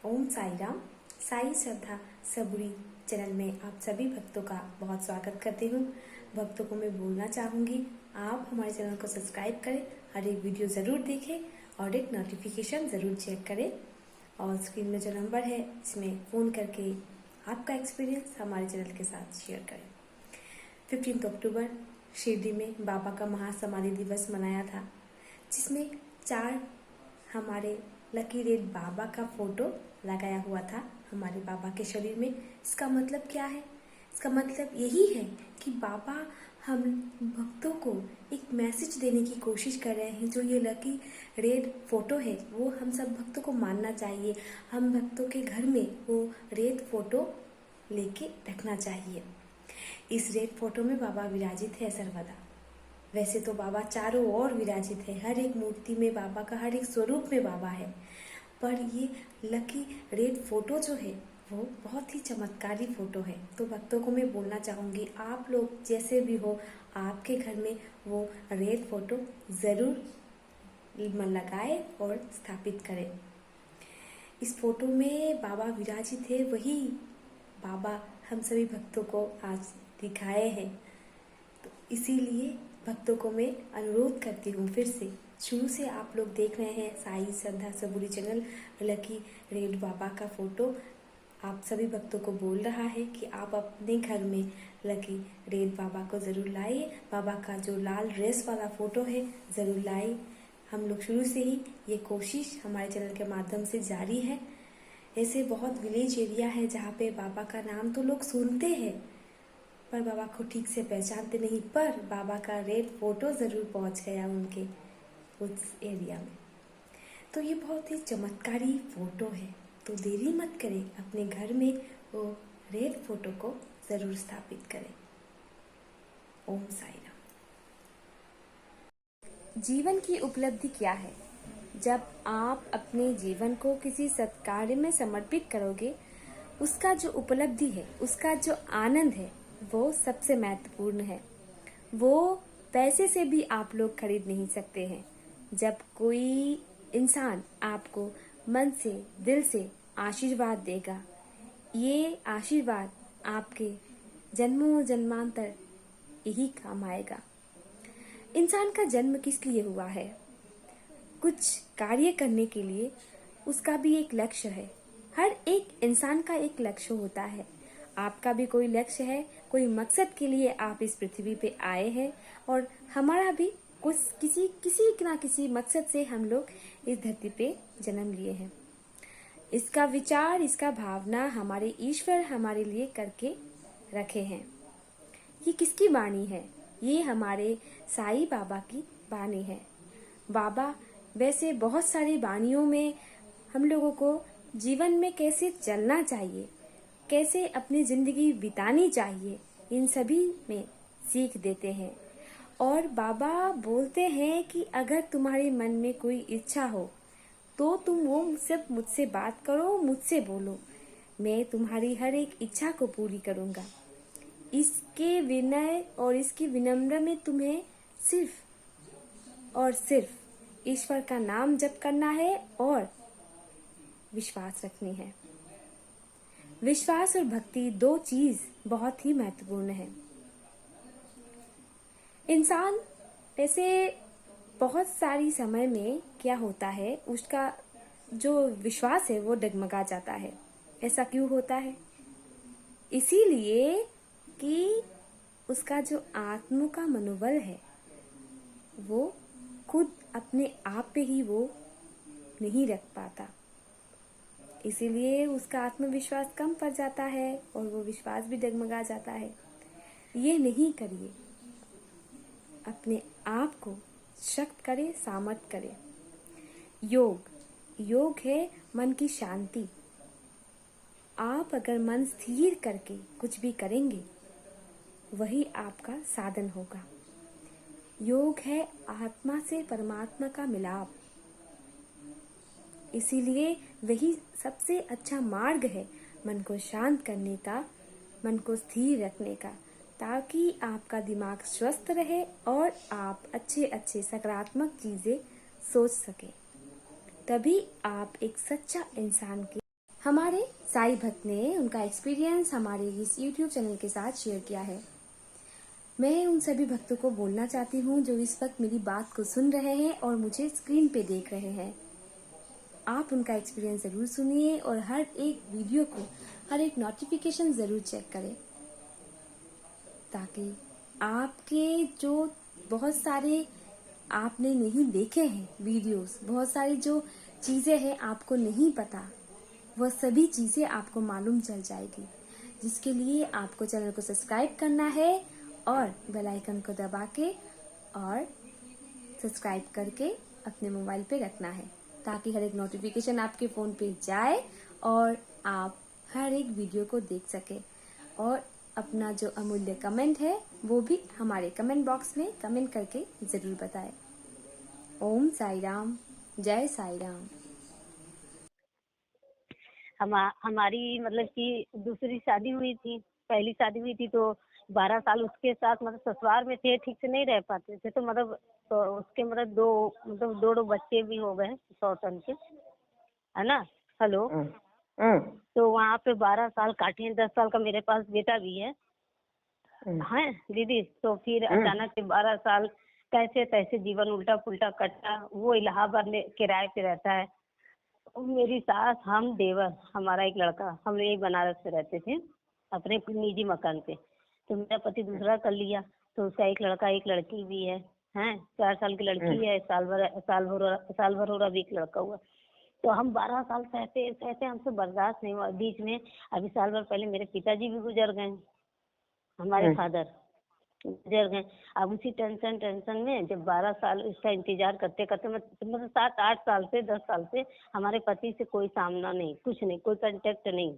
ओम साई राम। साई श्रद्धा सबुरी channel में आप सभी भक्तों का बहुत स्वागत करती हूँ। भक्तों को मैं बोलना चाहूँगी, आप हमारे चैनल को सब्सक्राइब करें, हर एक वीडियो ज़रूर देखें और एक नोटिफिकेशन ज़रूर चेक करें। और स्क्रीन में जो नंबर है इसमें फ़ोन करके आपका एक्सपीरियंस हमारे चैनल के साथ शेयर करें। 15 अक्टूबर शिरडी में बाबा का महासमाधि दिवस मनाया था, जिसमें 4 हमारे लकी रेड बाबा का फोटो लगाया हुआ था हमारे बाबा के शरीर में। इसका मतलब क्या है? इसका मतलब यही है कि बाबा हम भक्तों को एक मैसेज देने की कोशिश कर रहे हैं। जो ये लकी रेड फोटो है वो हम सब भक्तों को मानना चाहिए। हम भक्तों के घर में वो रेड फोटो लेके रखना चाहिए। इस रेड फोटो में बाबा विराजित है सर्वदा। वैसे तो बाबा चारों ओर विराजित है, हर एक मूर्ति में बाबा का, हर एक स्वरूप में बाबा है, पर ये लकी रेड फोटो जो है वो बहुत ही चमत्कारी फोटो है। तो भक्तों को मैं बोलना चाहूँगी, आप लोग जैसे भी हो, आपके घर में वो रेड फोटो ज़रूर लगाए और स्थापित करें। इस फोटो में बाबा विराजित है, वही बाबा हम सभी भक्तों को आज दिखाए हैं। तो इसीलिए भक्तों को मैं अनुरोध करती हूँ, फिर से शुरू से आप लोग देख रहे हैं साई श्रद्धा सबुरी चैनल, लकी रेड बाबा का फोटो आप सभी भक्तों को बोल रहा है कि आप अपने घर में लकी रेड बाबा को ज़रूर लाइए। बाबा का जो लाल ड्रेस वाला फोटो है ज़रूर लाइए। हम लोग शुरू से ही ये कोशिश हमारे चैनल के माध्यम से जारी है। ऐसे बहुत विलेज एरिया है जहाँ पे बाबा का नाम तो लोग सुनते हैं पर बाबा को ठीक से पहचानते नहीं, पर बाबा का रेड फोटो ज़रूर पहुंच गया उनके उस एरिया में। तो ये बहुत ही चमत्कारी फोटो है, तो देरी मत करें, अपने घर में वो रेड फोटो को ज़रूर स्थापित करें। ओम साई राम। जीवन की उपलब्धि क्या है? जब आप अपने जीवन को किसी सत्कार्य में समर्पित करोगे, उसका जो उपलब्धि है, उसका जो आनंद है, वो सबसे महत्वपूर्ण है। वो पैसे से भी आप लोग खरीद नहीं सकते हैं। जब कोई इंसान आपको मन से, दिल से आशीर्वाद देगा, ये आशीर्वाद आपके जन्मों जन्मांतर यही काम आएगा। इंसान का जन्म किस लिए हुआ है? कुछ कार्य करने के लिए। उसका भी एक लक्ष्य है। हर एक इंसान का एक लक्ष्य होता है। आपका भी कोई लक्ष्य है, कोई मकसद के लिए आप इस पृथ्वी पे आए हैं, और हमारा भी कुछ किसी ना किसी मकसद से हम लोग इस धरती पे जन्म लिए हैं। इसका विचार, इसका भावना हमारे ईश्वर हमारे लिए करके रखे हैं। ये किसकी वाणी है? ये हमारे साईं बाबा की वाणी है। बाबा वैसे बहुत सारी वाणियों में हम लोगों को जीवन में कैसे चलना चाहिए, कैसे अपनी जिंदगी बितानी चाहिए, इन सभी में सीख देते हैं। और बाबा बोलते हैं कि अगर तुम्हारे मन में कोई इच्छा हो तो तुम वो सिर्फ मुझसे बात करो, मुझसे बोलो, मैं तुम्हारी हर एक इच्छा को पूरी करूंगा। इसके विनय और इसकी विनम्र में तुम्हें सिर्फ और सिर्फ ईश्वर का नाम जप करना है और विश्वास रखनी है। विश्वास और भक्ति दो चीज बहुत ही महत्वपूर्ण है। इंसान ऐसे बहुत सारी समय में क्या होता है, उसका जो विश्वास है वो डगमगा जाता है। ऐसा क्यों होता है? इसीलिए कि उसका जो आत्म का मनोबल है वो खुद अपने आप पे ही वो नहीं रख पाता। इसीलिए उसका आत्मविश्वास कम पड़ जाता है और वो विश्वास भी डगमगा जाता है। ये नहीं करिए। अपने आप को शक्त करे, सामर्थ करे। योग है मन की शांति। आप अगर मन स्थिर करके कुछ भी करेंगे, वही आपका साधन होगा। योग है आत्मा से परमात्मा का मिलाप। इसीलिए वही सबसे अच्छा मार्ग है मन को शांत करने का, मन को स्थिर रखने का, ताकि आपका दिमाग स्वस्थ रहे और आप अच्छे अच्छे सकारात्मक चीजें सोच सके। तभी आप एक सच्चा इंसान के हमारे साई भक्त ने उनका एक्सपीरियंस हमारे इस YouTube चैनल के साथ शेयर किया है। मैं उन सभी भक्तों को बोलना चाहती हूँ जो इस वक्त मेरी बात को सुन रहे हैं और मुझे स्क्रीन पे देख रहे हैं। आप उनका एक्सपीरियंस ज़रूर सुनिए और हर एक वीडियो को, हर एक नोटिफिकेशन ज़रूर चेक करें, ताकि आपके जो बहुत सारे आपने नहीं देखे हैं वीडियोस, बहुत सारी जो चीज़ें हैं आपको नहीं पता, वह सभी चीज़ें आपको मालूम चल जाएगी। जिसके लिए आपको चैनल को सब्सक्राइब करना है और बेल आइकन को दबा के और सब्सक्राइब करके अपने मोबाइल पे रखना है, ताकि हर एक नोटिफिकेशन आपके फ़ोन पे जाए और आप हर एक वीडियो को देख सके। और अपना जो अमूल्य कमेंट है वो भी हमारे कमेंट बॉक्स में कमेंट करके ज़रूर बताएं। ओम साई राम, जय साई राम। हमारी मतलब कि दूसरी शादी हुई थी। पहली शादी हुई थी तो 12 साल उसके साथ मतलब ससुराल में थे, ठीक से नहीं रह पाते थे, तो मतलब तो उसके मतलब दो बच्चे भी हो गए सौतन के, है ना। हेलो। तो वहाँ पे 12 साल काटे हैं, 10 साल का मेरे पास बेटा भी है दीदी। तो फिर अचानक से 12 साल कैसे तैसे जीवन उल्टा पुल्टा कटा। वो इलाहाबाद में किराए पे रहता है, मेरी सास, हम, देवर, हमारा एक लड़का, हम यही बनारस में रहते थे अपने निजी मकान पे। तो मेरा पति दूसरा कर लिया, तो उसका एक लड़का एक लड़की भी है, हैं 4 साल की लड़की है, साल भर हो रहा अभी एक लड़का हुआ। तो हम 12 साल सहते सहते हमसे बर्दाश्त नहीं हुआ। बीच में अभी साल भर पहले मेरे पिताजी भी गुजर गए, हमारे फादर गुजर गए। अब उसी टेंशन में जब 12 साल इसका इंतजार करते करते मतलब 7-8 साल से 10 साल से हमारे पति से कोई सामना नहीं, कुछ नहीं, कोई कांटेक्ट नहीं,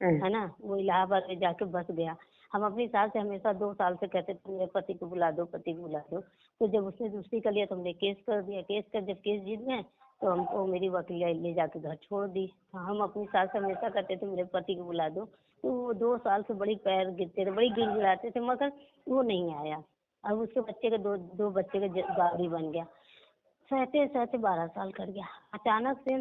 है ना। वो इलाहाबाद में जाके बस गया। हम अपनी सास से हमेशा 2 साल से कहते थे मेरे पति को बुला दो, पति को बुला दो। तो जब उसने दूसरी कर लिया तो हमने केस कर दिया। जब केस जीत गए तो हमको मेरी वकील ले जाके घर छोड़ दी। हम अपनी सास से हमेशा कहते थे मेरे पति को बुला दो, तो वो 2 साल से बड़ी पैर गिरते थे, बड़ी गिड़गिड़ाते थे, मगर वो नहीं आया। अब उसके बच्चे का दो बच्चे का गाड़ी बन गया। सहते सहते 12 साल कर गया। अचानक से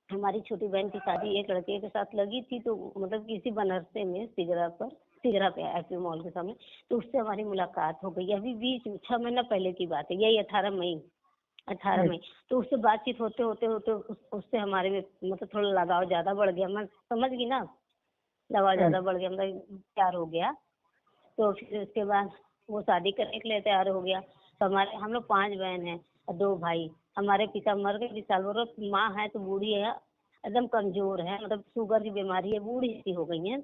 हमारी छोटी बहन की शादी एक लड़के के साथ लगी थी, तो मतलब किसी बनारसे में सिगरा पे एपी मॉल के सामने, तो उससे हमारी मुलाकात हो गई। अभी बीच में 6 महीना पहले की बात है, यही 18 मई। तो उससे बातचीत होते होते होते उससे हमारे में मतलब थोड़ा लगाव ज्यादा बढ़ गया। मैं समझ गई ना, लगाव ज्यादा बढ़ गया, मतलब प्यार हो गया। तो फिर उसके बाद वो शादी करने के लिए तैयार हो गया। तो हम लोग 5 बहन हैं और 2 भाई। हमारे पिता मर गए 20 साल और माँ है तो बूढ़ी है, एकदम कमजोर है, मतलब शुगर की बीमारी है, बूढ़ी सी हो गई है।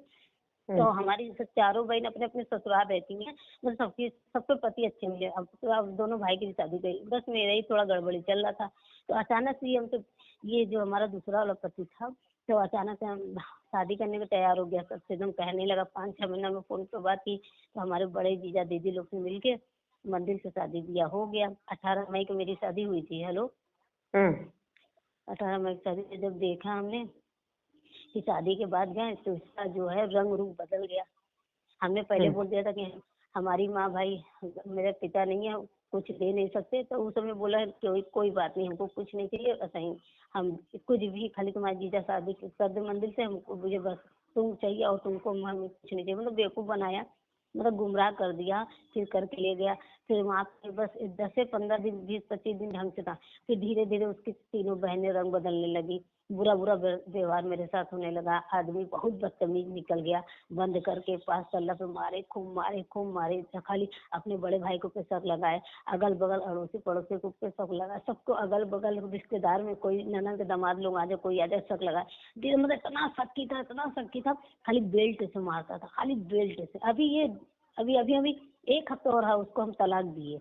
तो हमारी चारों बहन अपने अपने ससुराल रहती हैं, मतलब सबके पति अच्छे मिले। अब दोनों भाई की शादी गई, बस मेरा ही थोड़ा गड़बड़ी चल रहा था। तो अचानक से ये जो हमारा दूसरा वाला पति था, तो अचानक से हम शादी करने को तैयार हो गया। सबसे एकदम कहने लगा। 5-6 महीना में फोन पे बात की, तो हमारे बड़े जीजा दीदी लोग से मिलके मंदिर से शादी ब्याह हो गया। 18 मई को मेरी शादी हुई थी। हेलो। 18 मई की शादी जब देखा हमने कि शादी के बाद गए तो इसका जो है रंग रूप बदल गया। हमने पहले बोल दिया था कि हमारी माँ भाई मेरे पिता नहीं है, कुछ दे नहीं सकते। तो उस समय बोला कोई बात नहीं, हमको कुछ नहीं चाहिए, ऐसा ही हम कुछ भी, खाली तुम्हारी जीजा शादी कर दे मंदिर से, हमको मुझे बस तुम चाहिए और तुमको हमें कुछ नहीं चाहिए। मतलब बेवकूफ बनाया, मतलब गुमराह कर दिया। फिर करके ले गया। फिर वहाँ पे बस 10 से 15 दिन, 20-25 दिन ढंग से था। फिर धीरे धीरे उसकी तीनों बहनें रंग बदलने लगी, बुरा व्यवहार मेरे साथ होने लगा। आदमी बहुत बदतमीज निकल गया। बंद करके 5 तल्ला पे मारे, खूब मारे। खाली अपने बड़े भाई को पे शक लगाए, अगल बगल अड़ोसी पड़ोसी को पे शक लगाए, सबको अगल बगल रिश्तेदार में कोई ननद के दामाद लोग आ जाए, कोई आ जाए, शक लगाए। धीरे मतलब इतना शक्की था, खाली बेल्ट से मारता था, खाली बेल्ट से। अभी 1 हफ्ता और है उसको हम तलाक दिए।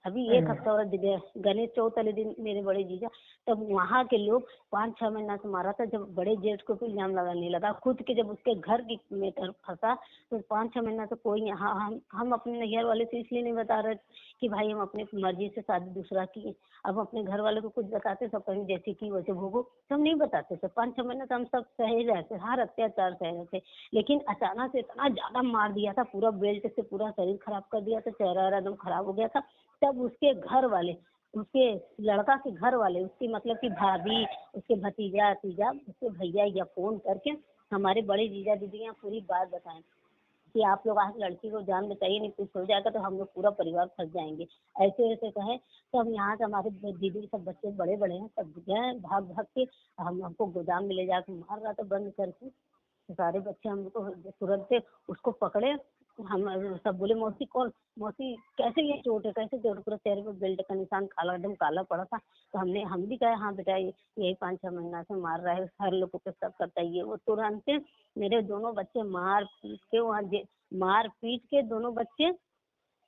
अभी 1 हफ्ता और गणेश चौथ वाले दिन मेरे बड़े जीजा, तब वहाँ के लोग 5-6 महीना से मारा था। जब बड़े जेठ को भी इल्जाम लगाने लगा, खुद के जब उसके घर की मैटर फंसा तो 5-6 महीना से कोई हम अपने नैहर वाले से इसलिए नहीं बता रहे कि भाई हम अपनी मर्जी से शादी दूसरा की। अब अपने घर वाले को कुछ बताते, सब कहीं जैसे की वैसे भोगो, तो हम नहीं बताते थे। 5-6 महीने से हम सब सहे रहे थे, हर अत्याचार सहे रहे थे। लेकिन अचानक से इतना ज्यादा मार दिया था, पूरा बेल्ट से पूरा शरीर खराब कर दिया था, चेहरा एकदम खराब हो गया था। तब उसके घर वाले उसके लड़का के घर वाले, उसकी मतलब कि भाभी, उसके भतीजा तीजा, उसके भैया या फोन करके हमारे बड़े जीजा दीदी यहाँ पूरी बात बताएं कि आप लोग आज लड़की को जान बचाइए, नहीं कुछ हो जाएगा तो हम लोग पूरा परिवार फंस जाएंगे, ऐसे ऐसे कहे। तो हम यहाँ से, हमारे दीदी के सब बच्चे बड़े बड़े हैं, सब गए भाग भाग के, हमको गोदाम में ले जाके मार रहा था बंद करके। तो सारे बच्चे हम लोग को तुरंत से उसको पकड़े। हम सब बोले मौसी कौन, मौसी कैसे ये चोट है, कैसे चोट, पूरा चेहरे पे बेल्ट का निशान काला, एकदम काला पड़ा था। तो हम भी कहे हाँ बेटा यही 5-6 महीना से मार रहा है, हर लोगों पे सब करता है ये वो। तुरंत से मेरे दोनों बच्चे मार पीट के वहाँ, मार पीट के दोनों बच्चे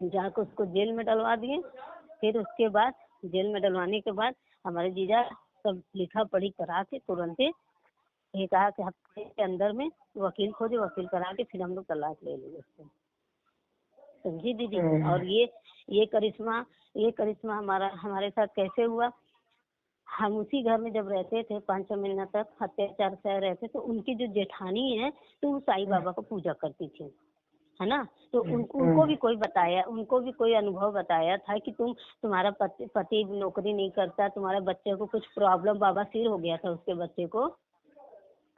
जाकर उसको जेल में डलवा दिए। फिर उसके बाद जेल में डलवाने के बाद हमारे जीजा सब लिखा पढ़ी करा के तुरंत ये कहा कि हफ्ते के अंदर में वकील खोजे, वकील करा के फिर हम लोग तलाक ले लिए उससे, समझी दीदी। और ये करिश्मा हमारे साथ कैसे हुआ। हम उसी घर में जब रहते थे 5-6 महीना तक अत्याचार सह रहते, तो उनकी जो जेठानी है तो वो साईं बाबा को पूजा करती थी, है ना। तो उनको भी कोई बताया, उनको भी कोई अनुभव बताया था कि तुम्हारा पति नौकरी नहीं करता, तुम्हारे बच्चे को कुछ प्रॉब्लम, बाबा सिर हो गया था उसके बच्चे को,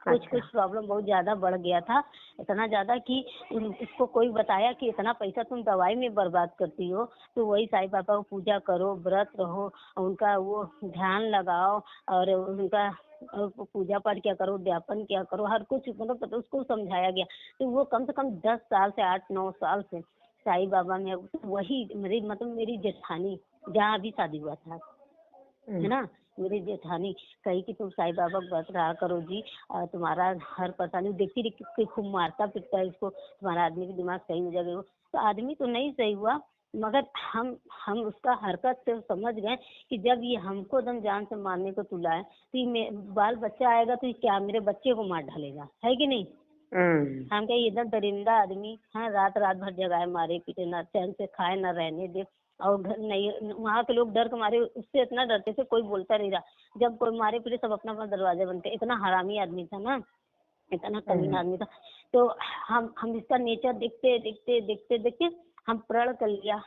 कुछ प्रॉब्लम बहुत ज्यादा बढ़ गया था, इतना ज्यादा कि उसको कोई बताया कि इतना पैसा तुम दवाई में बर्बाद करती हो, तो वही साईं बाबा को पूजा करो, व्रत रहो, उनका वो ध्यान लगाओ, और उनका पूजा पाठ क्या करो, उद्यापन क्या करो, हर कुछ मतलब उसको समझाया गया। तो वो कम से कम 10 साल से 8-9 साल से साईं बाबा में, वही मेरी जेठानी जहाँ अभी शादी हुआ था, है ना, मेरी जेठानी कही कि तुम साईं बाबा व्रत रहा करो जी, और तुम्हारा हर परेशानी देखती रही खूब मारता पिटता है इसको, तुम्हारा आदमी का दिमाग सही हो जाएगा। तो आदमी तो नहीं सही हुआ, मगर हम उसका हरकत से समझ गए कि जब ये हमको दम जान से मारने को तुलाए, तो ये बाल बच्चा आएगा तो ये क्या मेरे बच्चे को मार डालेगा, है कि नहीं। हम क्या इधर दरिंदा आदमी, हाँ, रात रात भर जगाए मारे पीटे, ना चैन से खाए ना रहने दे। और घर नहीं, वहाँ के लोग डर के मारे उससे इतना डरते थे, कोई बोलता नहीं रहा। जब कोई मारे पीटे सब अपना अपना दरवाजा बनते, इतना हरामी आदमी था ना, इतना कमीना आदमी था। तो हम इसका नेचर देखते देखते देखते देखते हम प्रण कर लिया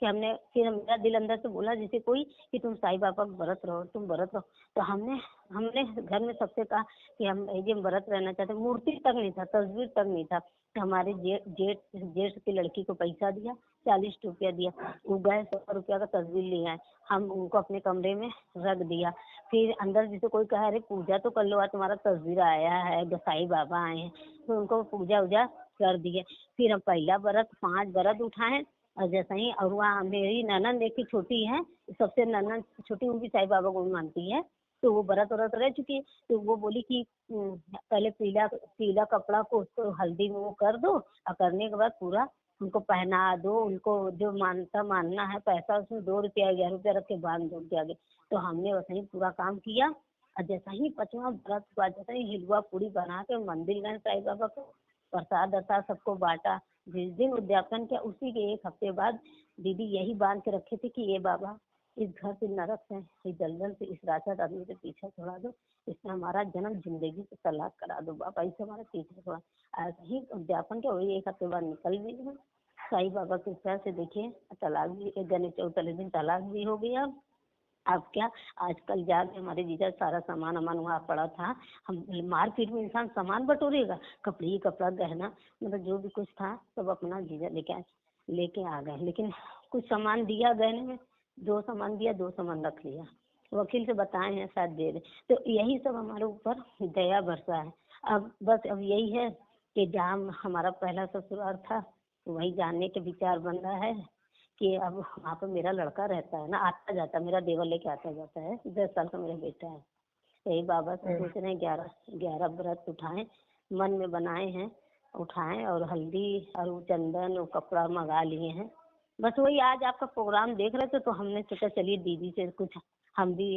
कि फिर मेरा दिल अंदर से बोला जैसे कोई कि तुम साईं बाबा का व्रत रहो, तुम व्रत रहो। तो हमने घर में सबसे कहा कि हम ये व्रत रहना चाहते। मूर्ति तक नहीं था, तस्वीर तक नहीं था। तो हमारे जेठ की लड़की को पैसा दिया, 40 रुपया दिया, वो गए 100 रुपया का तस्वीर ले आए, हम उनको अपने कमरे में रख दिया। फिर अंदर जैसे कोई कहा अरे पूजा तो कर लो, आज तुम्हारा तस्वीर आया है, साईं बाबा आए हैं, तो उनको पूजा उजा कर दिए। फिर हम पहला व्रत 5 व्रत उठाए, और जैसा ही, और वहाँ मेरी ननद एक ही छोटी है, सबसे ननद छोटी, वो भी साईं बाबा को मानती है, तो वो व्रत रह चुकी है। तो वो बोली कि पहले पीला कपड़ा को उसको हल्दी में वो कर दो, और करने के बाद पूरा उनको पहना दो, उनको जो मानना है पैसा उसमें 2 रुपया 11 रुपया रख के बांध दो उनके आगे। तो हमने वैसे ही पूरा काम किया, और जैसा ही 5वां व्रत हुआ, जैसा ही हिलवा पूरी बना के मंदिर गए साईं बाबा को, प्रसाद सबको बांटा। जिस दिन उद्यापन किया उसी के 1 हफ्ते बाद दीदी यही बांध के रखे थे कि ये बाबा इस घर से नरक से, इस दलदल से, इस राक्षस आदमी से पीछा छुड़ा दो, इसने हमारा जन्म जिंदगी से तलाक करा दो बाबा, इससे हमारा पीछा छुड़ा। ऐसे ही उद्यापन किया, वही 1 हफ्ते बाद निकल भी गए साईं बाबा के इच्छा से। देखिए तलाक भी, गणेश चौथ दिन तलाक भी हो गया। अब क्या, आजकल जाके हमारे जीजा सारा सामान वहाँ पड़ा था, हम मार्केट में इंसान सामान बटोरेगा, कपड़ा गहना, मतलब जो भी कुछ था सब अपना जीजा लेके आ गए। लेकिन कुछ सामान दिया गहने में, 2 सामान दिया, 2 सामान रख लिया, वकील से बताए हैं शायद दे दे। तो यही सब हमारे ऊपर दया बरसा है। अब यही है कि जहाँ हमारा पहला ससुराल था वही जाने के विचार बन रहा है कि अब वहाँ पर मेरा लड़का रहता है ना, आता जाता, मेरा देवर लेके आता जाता है, 10 साल का मेरा बेटा है। यही बाबा से सोच रहे हैं 11 व्रत उठाएं, मन में बनाए हैं, उठाएं, और हल्दी और वो चंदन और कपड़ा मंगा लिए हैं। बस वही आज आपका प्रोग्राम देख रहे थे तो हमने सोचा चलिए दीदी से कुछ हम भी